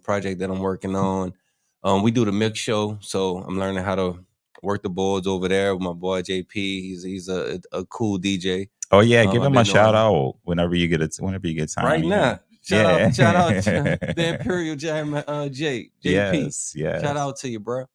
project that I'm working on. We do the Mixx Show, so I'm learning how to work the boards over there with my boy JP. He's a cool DJ. Oh yeah, give I've him a been shout knowing him out whenever you get time. right Yeah. now. Shout out to Yeah. the Imperial Jam, JP. Yes, Shout yes. out to you, bro.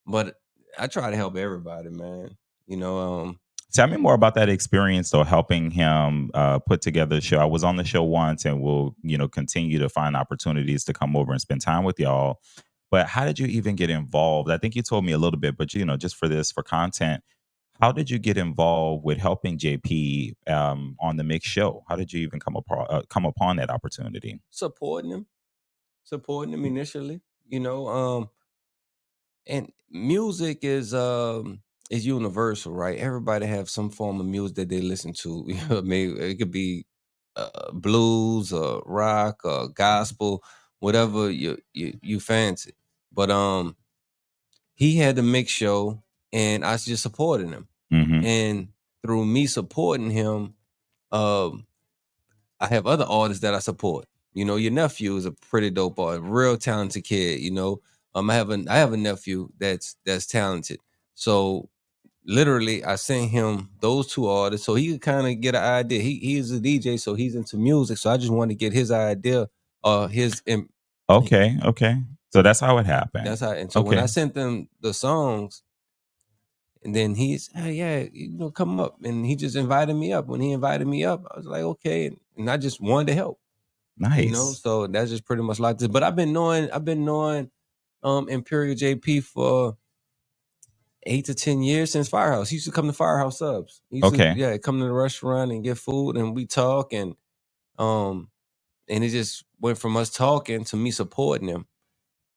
But I try to help everybody, man. You know, Tell me more about that experience, though, helping him put together the show. I was on the show once, and we'll continue to find opportunities to come over and spend time with y'all. But how did you even get involved? I think you told me a little bit, but just for content, how did you get involved with helping JP on the Mixx Show? How did you even come upon that opportunity? supporting him initially. You know, and music is universal, right? Everybody have some form of music that they listen to. You know what I mean? It could be blues or rock or gospel, whatever you fancy. But he had the Mixx Show, and I just supported him. Mm-hmm. And through me supporting him, um, I have other artists that I support. You know, your nephew is a pretty dope artist, real talented kid. You know, I have a nephew that's talented. So literally, I sent him those two artists so he could kind of get an idea. He is a DJ, so he's into music. So I just wanted to get his idea, Okay. So that's how it happened. that's how. And so when I sent them the songs, and then he's, hey, yeah, come up, and he just invited me up. When he invited me up, I was like, okay, and I just wanted to help. Nice. So that's just pretty much like this. But I've been knowing Imperial JP for 8 to 10 years since Firehouse. He used to come to Firehouse Subs. He used to come to the restaurant and get food, and we talk, and it just went from us talking to me supporting him,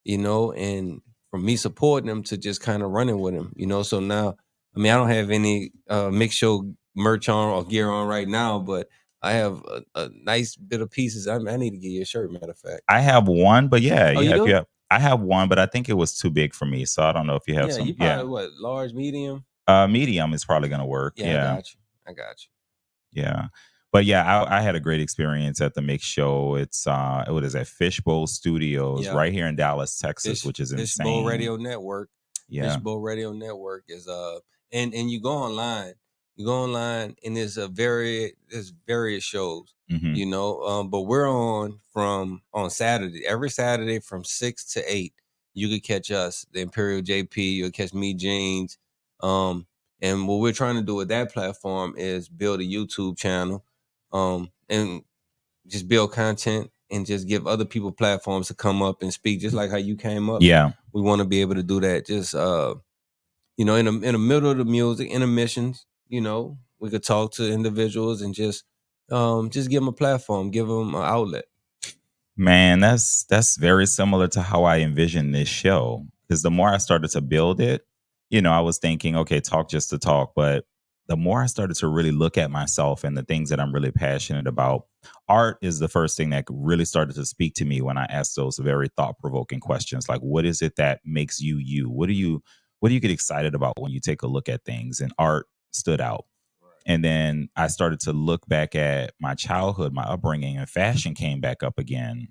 and from me supporting him to just kind of running with him, So now, I mean, I don't have any Mixx Show merch on or gear on right now, but I have a nice bit of pieces. I need to get you a shirt, matter of fact. I have one, but yeah. You do? If you have, I have one, but I think it was too big for me, so I don't know if you have some. You probably what, large, medium? Medium is probably gonna work. Yeah, I got you. Yeah. But yeah, I had a great experience at the Mixx Show. It's what is that, Fishbowl Studios right here in Dallas, Texas, which is insane. Fishbowl Radio Network. Yeah. Fishbowl Radio Network is and you go online. And there's various shows. Mm-hmm. But we're on Saturday. Every Saturday from 6 to 8. You could catch us, the Imperial JP, you'll catch me, Jeans. And what we're trying to do with that platform is build a YouTube channel, and just build content and just give other people platforms to come up and speak, just like how you came up. Yeah. We want to be able to do that. Just in the middle of the music, intermissions, we could talk to individuals and just give them a platform, give them an outlet. Man, that's very similar to how I envisioned this show. Because the more I started to build it, I was thinking, okay, talk just to talk. But the more I started to really look at myself and the things that I'm really passionate about, art is the first thing that really started to speak to me when I asked those very thought-provoking questions. Like, what is it that makes you you? What do you get excited about when you take a look at things? And art stood out. And then I started to look back at my childhood, my upbringing, and fashion came back up again.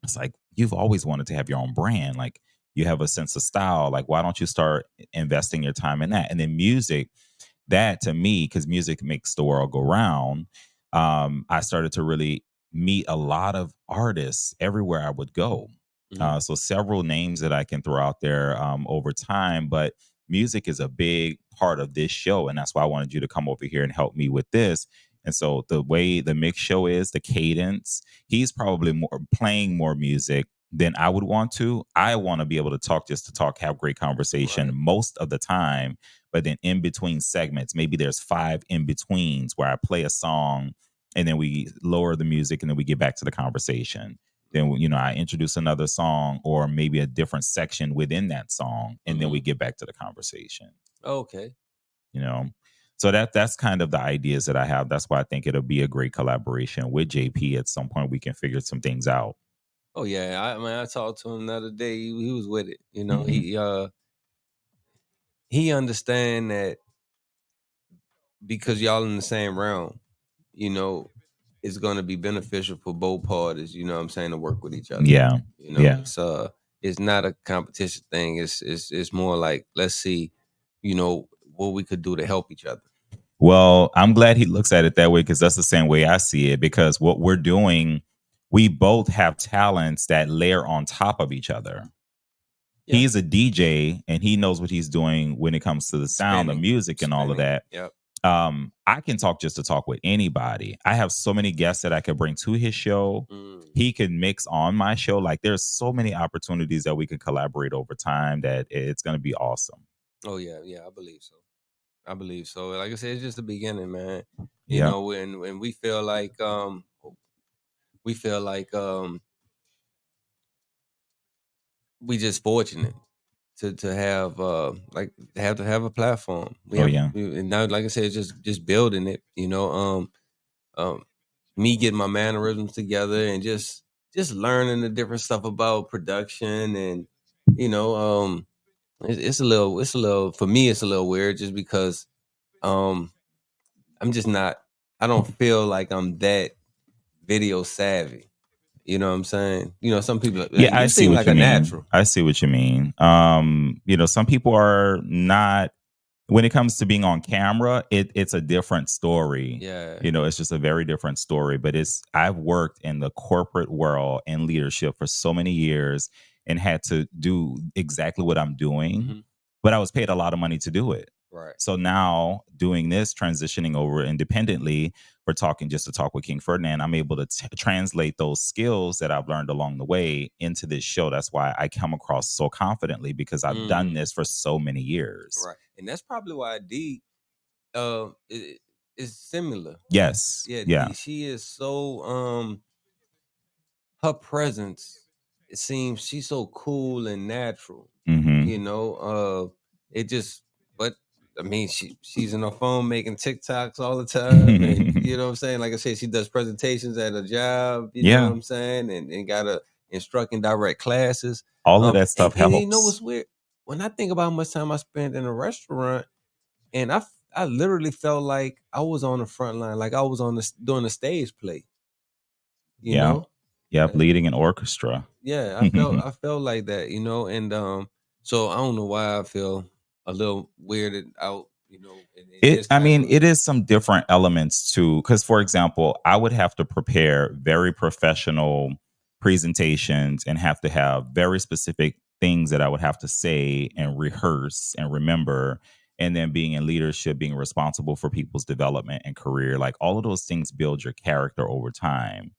It's like, you've always wanted to have your own brand. Like, you have a sense of style. Like, why don't you start investing your time in that? And then music, that to me, because music makes the world go round, I started to really meet a lot of artists everywhere I would go. So several names that I can throw out there over time, but music is a big part of this show. And that's why I wanted you to come over here and help me with this. And so the way the Mixx Show is, the cadence, he's probably playing more music than I would want to. I want to be able to talk just to talk, have great conversation most of the time. But then in between segments, maybe there's 5 in betweens where I play a song and then we lower the music and then we get back to the conversation. Then, I introduce another song or maybe a different section within that song, and then we get back to the conversation. Okay. So that's kind of the ideas that I have. That's why I think it'll be a great collaboration with JP. At some point, we can figure some things out. Oh yeah, I talked to him the other day. He was with it. He understand that because y'all in the same realm. it's going to be beneficial for both parties. You know what I'm saying, to work with each other. Yeah, you know, it's not a competition thing. It's more like, let's see, you know, what we could do to help each other. Well, I'm glad he looks at it that way, because that's the same way I see it. Because what we're doing, we both have talents that layer on top of each other. Yeah. He's a DJ and he knows what he's doing when it comes to the sound, the music, and all of that. Yep. I can talk just to talk with anybody. I have so many guests that I could bring to his show. He can mix on my show. Like, there's so many opportunities that we can collaborate over time that it's going to be awesome. Oh yeah, I believe so. Like I said, it's just the beginning, man. You know, when we feel like we just fortunate to have have a platform. And now, like I said, just building it. You know, me getting my mannerisms together and just learning the different stuff about production, and you know, it's a little for me, it's a little weird just because I'm just not. I don't feel like I'm that video savvy. You know what I'm saying? You know, some people. Yeah, I see what like you a mean. natural. I see what you mean. You know, some people are not. When it comes to being on camera, it's a different story. Yeah. You know, it's just a very different story. But I've worked in the corporate world and leadership for so many years and had to do exactly what I'm doing, but I was paid a lot of money to do it. Right. So now doing this, transitioning over independently for talking just to talk with King Ferdinand, I'm able to translate those skills that I've learned along the way into this show. That's why I come across so confidently, because I've done this for so many years. Right. And that's probably why D is similar. Yes. Yeah. She is so her presence, it seems she's so cool and natural. You know, it just, but I mean, she's on her phone making TikToks all the time, and you know what I'm saying. Like I said, she does presentations at her job. You know what I'm saying, and got to instruct and direct classes. All of that stuff helps. And you know what's weird? When I think about how much time I spent in a restaurant, and I literally felt like I was on the front line, like I was doing a stage play. You know. Yeah, leading an orchestra. Yeah, I felt like that, you know, and so I don't know why I feel a little weirded out, you know. It is some different elements too, because for example, I would have to prepare very professional presentations and have to have very specific things that I would have to say and rehearse and remember. And then being in leadership, being responsible for people's development and career, like all of those things build your character over time.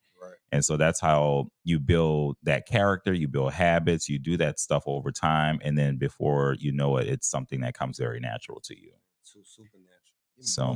And so that's how you build that character, you build habits, you do that stuff over time. And then before you know it, it's something that comes very natural to you. Super natural. So